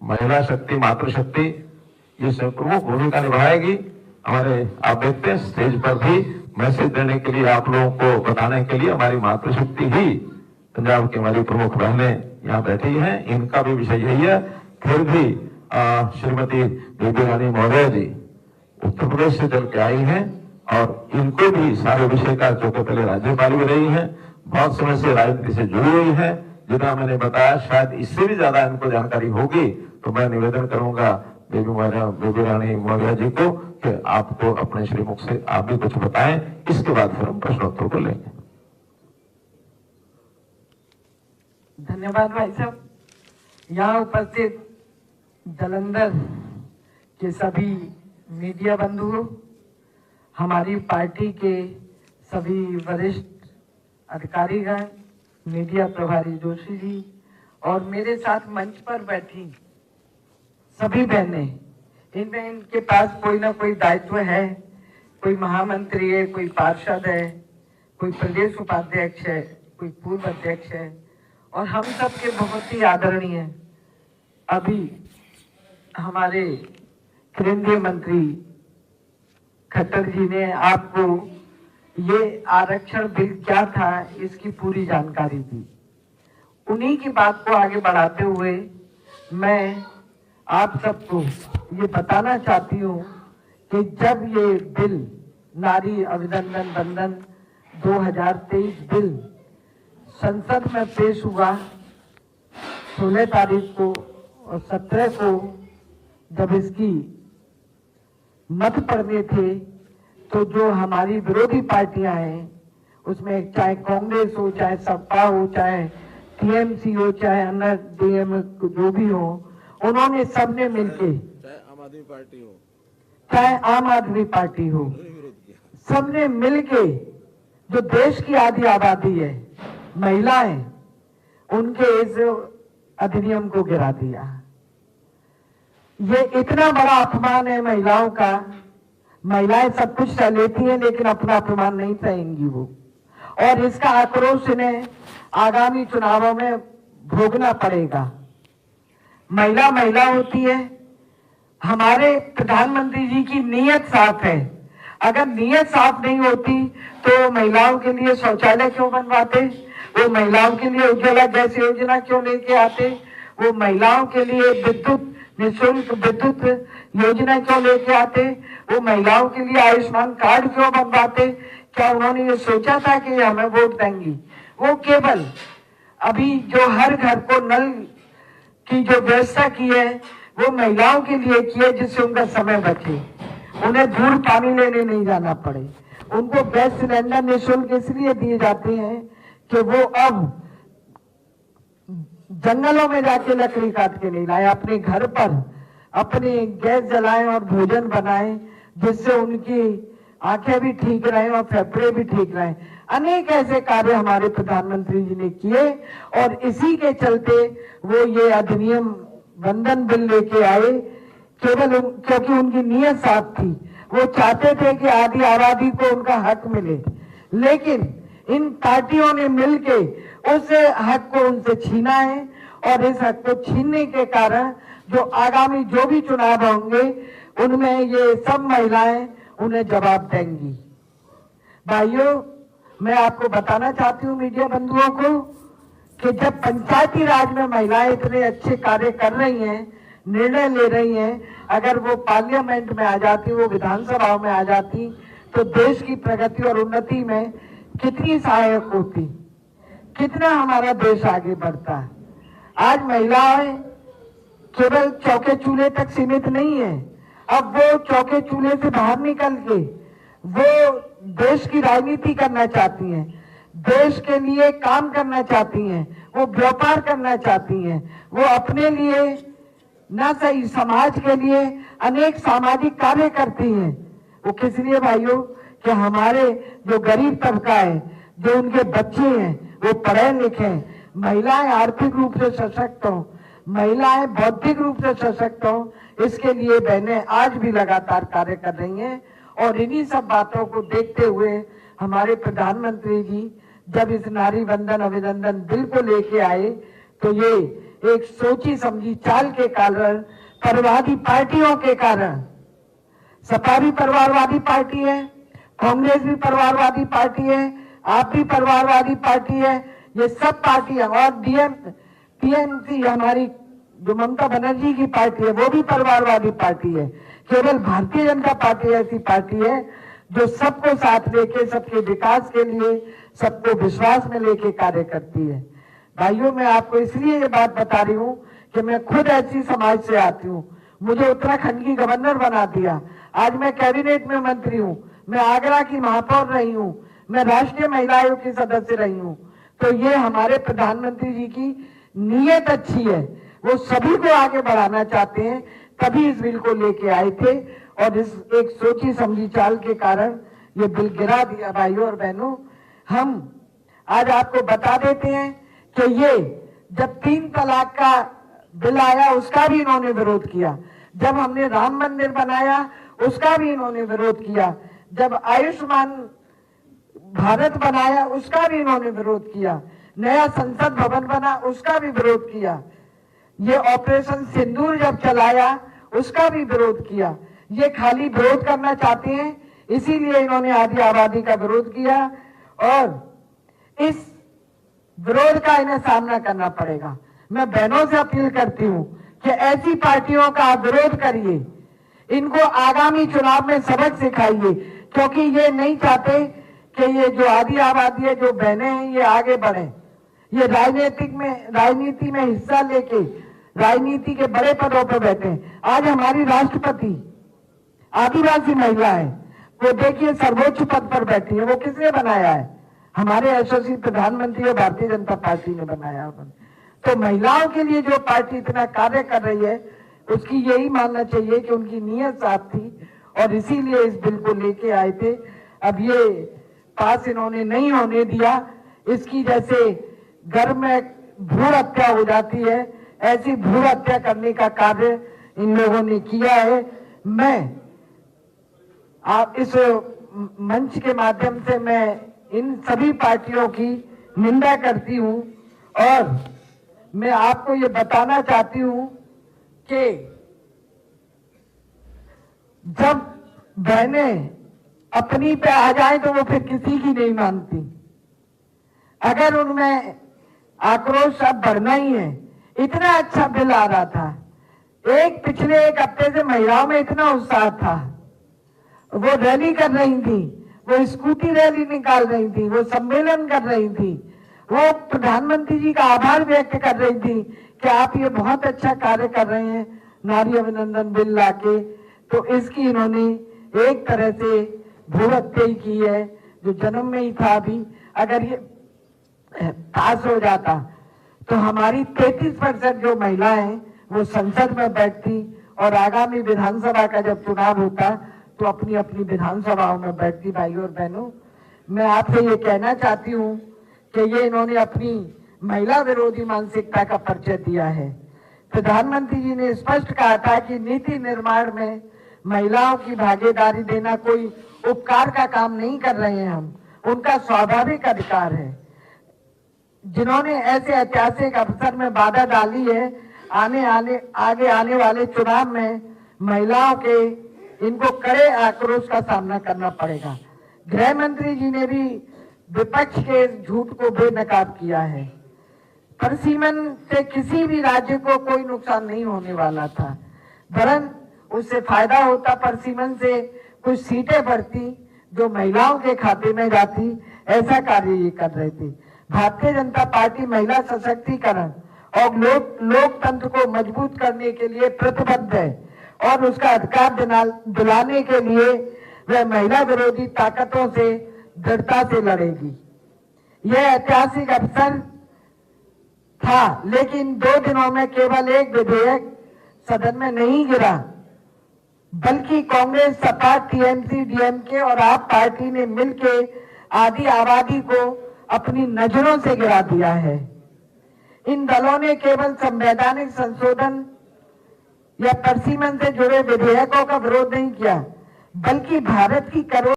महिला शक्ति, मातृशक्ति ये प्रमुख भूमिका निभाएगी। हमारे आप देखते हैं स्टेज पर भी मैसेज देने के लिए, आप लोगों को बताने के लिए हमारी मातृशक्ति ही पंजाब की हमारी प्रमुख बहनें यहाँ बैठी हैं। इनका भी विषय यही है। फिर भी श्रीमती बेबी रानी मौर्य जी उत्तर प्रदेश से चल के आई हैं और इनको भी सारे विषय का, जो कि पहले राज्यपाल भी रही हैं, बहुत समय से राजनीति से जुड़ी हुई है, जितना मैंने बताया शायद इससे भी ज्यादा इनको जानकारी होगी। तो मैं निवेदन करूंगा बेबी रानी मौर्य जी को कि आपको अपने श्रीमुख से आप भी कुछ बताएं, इसके बाद फिर हम प्रश्नोत्तर को लेंगे। धन्यवाद भाई साहब। यहाँ उपस्थित जालंधर के सभी मीडिया बंधुओं, हमारी पार्टी के सभी वरिष्ठ अधिकारीगण, मीडिया प्रभारी जोशी जी और मेरे साथ मंच पर बैठी सभी बहनें, इनमें इनके पास कोई ना कोई दायित्व है, कोई महामंत्री है, कोई पार्षद है, कोई प्रदेश उपाध्यक्ष है, कोई पूर्व अध्यक्ष है और हम सब के बहुत ही आदरणीय हैं। अभी हमारे केंद्रीय मंत्री खट्टर जी ने आपको ये आरक्षण बिल क्या था इसकी पूरी जानकारी दी। उन्हीं की बात को आगे बढ़ाते हुए मैं आप सबको ये बताना चाहती हूँ कि जब ये बिल नारी अभिनंदन बंधन 2023 बिल संसद में पेश हुआ 16 तारीख को और 17 को जब इसकी मत पड़ने थे, तो जो हमारी विरोधी पार्टियां हैं उसमें चाहे कांग्रेस हो, चाहे सपा हो, चाहे टीएमसी हो, चाहे अन्य डीएम जो भी हो, उन्होंने सबने मिलके, चाहे आम आदमी पार्टी हो, सबने मिलके जो देश की आधी आबादी है महिलाएं, उनके इस अधिनियम को गिरा दिया। ये इतना बड़ा अपमान है महिलाओं का। महिलाएं सब कुछ सह लेती हैं लेकिन अपना अपमान नहीं सहेंगी वो, और इसका आक्रोश इन्हें आगामी चुनावों में भोगना पड़ेगा। महिला महिला होती है। हमारे प्रधानमंत्री जी की नीयत साफ है। अगर नीयत साफ नहीं होती तो महिलाओं के लिए शौचालय क्यों बनवाते, वो महिलाओं के लिए उज्ज्वला गैस योजना क्यों लेके आते, वो महिलाओं के लिए विद्युत निःशुल्क विद्युत योजना क्यों लेके आते, वो महिलाओं के लिए आयुष्मान कार्ड क्यों बनवाते। क्या उन्होंने ये सोचा था कि हमें वोट देंगी? वो केवल अभी जो हर घर को नल की जो व्यवस्था की है वो महिलाओं के लिए की है, जिससे उनका समय बचे, उन्हें दूर पानी लेने नहीं जाना पड़े। उनको गैस सिलेंडर निःशुल्क इसलिए दिए जाते हैं कि वो अब जंगलों में जाके लकड़ी काट के नहीं लाए, अपने घर पर अपने गैस जलाएं और भोजन बनाएं, जिससे उनकी आंखें भी ठीक रहें और फेफड़े भी ठीक रहें। अनेक ऐसे कार्य हमारे प्रधानमंत्री जी ने किए और इसी के चलते वो ये अधिनियम वंदन बिल लेके आए, केवल क्योंकि उनकी नीयत साफ थी। वो चाहते थे कि आधी आबादी को उनका हक मिले, लेकिन इन पार्टियों ने मिलके उस हक को उनसे छीना है और इस हक को छीनने के कारण जो आगामी जो भी चुनाव होंगे उनमें ये सब महिलाएं उन्हें जवाब देंगी। भाइयों, मैं आपको बताना चाहती हूँ मीडिया बंधुओं को कि जब पंचायती राज में महिलाएं इतने अच्छे कार्य कर रही हैं, निर्णय ले रही हैं, अगर वो पार्लियामेंट में आ जाती, वो विधानसभाओं में आ जाती, तो देश की प्रगति और उन्नति में कितनी सहायक होती, कितना हमारा देश आगे बढ़ता है। आज महिलाएं केवल चौके चूल्हे तक सीमित नहीं है, अब वो चौके चूल्हे से बाहर निकल के वो देश की राजनीति करना चाहती हैं, देश के लिए काम करना चाहती हैं, वो व्यापार करना चाहती हैं, वो अपने लिए न सही समाज के लिए अनेक सामाजिक कार्य करती हैं। वो किस लिए भाइयों? कि हमारे जो गरीब तबका है, जो उनके बच्चे हैं वो पढ़े लिखे, महिलाएं आर्थिक रूप से सशक्त हों, महिलाएं बौद्धिक रूप से सशक्त हों, इसके लिए बहनें आज भी लगातार कार्य कर रही हैं। और इन्हीं सब बातों को देखते हुए हमारे प्रधानमंत्री जी जब इस नारी वंदन अभिनंदन बिल को लेके आए तो ये एक सोची समझी चाल के कारण, परिवारवादी पार्टियों के कारण, सपा भी परिवारवादी पार्टी है, कांग्रेस भी परिवारवादी पार्टी है, आप भी परिवारवादी पार्टी है, ये सब पार्टियां, और टीएमसी हमारी जो ममता बनर्जी की पार्टी है वो भी परिवारवादी पार्टी है। केवल भारतीय जनता पार्टी ऐसी पार्टी है जो सबको साथ लेके, सबके विकास के लिए, सबको विश्वास में लेके कार्य करती है। भाइयों, मैं आपको इसलिए ये बात बता रही हूँ कि मैं खुद ऐसी समाज से आती हूँ। मुझे उत्तराखंड की गवर्नर बना दिया, आज मैं कैबिनेट में मंत्री हूँ, मैं आगरा की महापौर रही हूँ, मैं राष्ट्रीय महिला आयोग की सदस्य रही हूँ। तो ये हमारे प्रधानमंत्री जी की नीयत अच्छी है, वो सभी को आगे बढ़ाना चाहते हैं, तभी इस बिल को लेके आए थे और इस एक सोची समझी चाल के कारण ये बिल गिरा दिया। भाइयों और बहनों, हम आज आपको बता देते हैं कि ये जब 3 तलाक का बिल आया उसका भी इन्होंने विरोध किया, जब हमने राम मंदिर बनाया उसका भी इन्होंने विरोध किया, जब आयुष्मान भारत बनाया उसका भी इन्होंने विरोध किया, नया संसद भवन बना उसका भी विरोध किया, ये ऑपरेशन सिंदूर जब चलाया उसका भी विरोध किया। ये खाली विरोध करना चाहते हैं, इसीलिए इन्होंने आधी आबादी का विरोध किया और इस विरोध का इन्हें सामना करना पड़ेगा। मैं बहनों से अपील करती हूँ कि ऐसी पार्टियों का विरोध करिए, इनको आगामी चुनाव में सबक सिखाइए, क्योंकि ये नहीं चाहते कि ये जो आधी आबादी है, जो बहनें हैं, ये आगे बढ़े, ये राजनीति में हिस्सा लेके राजनीति के बड़े पदों पर बैठे। आज हमारी राष्ट्रपति आदिवासी महिला है, वो देखिए सर्वोच्च पद पर बैठी है, वो किसने बनाया है? हमारे यशस्वी प्रधानमंत्री और भारतीय जनता पार्टी ने बनाया। तो महिलाओं के लिए जो पार्टी इतना कार्य कर रही है, उसकी यही मानना चाहिए कि उनकी नीयत साफ थी और इसीलिए इस बिल को लेके आए थे। अब ये पास इन्होंने नहीं होने दिया, इसकी जैसे घर में भ्रूण हत्या हो जाती है, ऐसी भ्रूण हत्या करने का कार्य इन लोगों ने किया है। मैं आप इस मंच के माध्यम से मैं इन सभी पार्टियों की निंदा करती हूं और मैं आपको ये बताना चाहती हूं कि जब बहनें अपनी पे आ जाए तो वो फिर किसी की नहीं मानती। अगर उनमें आक्रोश अब बढ़ना ही है, इतना अच्छा बिल आ रहा था, पिछले एक हफ्ते से महिलाओं में इतना उत्साह था, वो रैली कर रही थी, वो स्कूटी रैली निकाल रही थी, वो सम्मेलन कर रही थी, वो प्रधानमंत्री जी का आभार व्यक्त कर रही थी कि आप ये बहुत अच्छा कार्य कर रहे हैं, नारी अभिनंदन बिल लाके। तो इसकी इन्होंने एक तरह से भ्रूण हत्या ही की है, जो जन्म में ही था। अभी अगर ये पास हो जाता तो हमारी 33% जो महिलाएं हैं वो संसद में बैठती और आगामी विधानसभा का जब चुनाव होता तो अपनी अपनी विधानसभाओं में बैठती। भाइयों और बहनों, मैं आपसे ये कहना चाहती हूँ कि ये इन्होंने अपनी महिला विरोधी मानसिकता का परिचय दिया है। प्रधानमंत्री जी ने स्पष्ट कहा था कि नीति निर्माण में महिलाओं की भागीदारी देना कोई उपकार का काम नहीं कर रहे हैं हम, उनका स्वाभाविक अधिकार है। जिन्होंने ऐसे ऐतिहासिक अवसर में बाधा डाली है, आगे आने वाले चुनाव में महिलाओं के इनको कड़े आक्रोश का सामना करना पड़ेगा। गृह मंत्री जी ने भी विपक्ष के झूठ को बेनकाब किया है। परिसीमन से किसी भी राज्य को कोई नुकसान नहीं होने वाला था, वरन उससे फायदा होता। परिसीमन से कुछ सीटें बढ़ती जो महिलाओं के खाते में जाती, ऐसा कार्य ये कर रहे थे। भारतीय जनता पार्टी महिला सशक्तिकरण और लोकतंत्र को मजबूत करने के लिए प्रतिबद्ध है और उसका अधिकार दिलाने के लिए वह महिला विरोधी ताकतों से दृढ़ता से लड़ेगी। यह ऐतिहासिक अवसर था, लेकिन 2 दिनों में केवल एक विधेयक सदन में नहीं गिरा, बल्कि कांग्रेस, सपा, टीएमसी, डीएमके और आप पार्टी ने मिलकर आधी आबादी को अपनी नजरों से गिरा दिया है। इन दलों ने केवल संवैधानिक संशोधन या परिसीमन से जुड़े विधेयकों का विरोध नहीं किया, बल्कि भारत की करोड़ों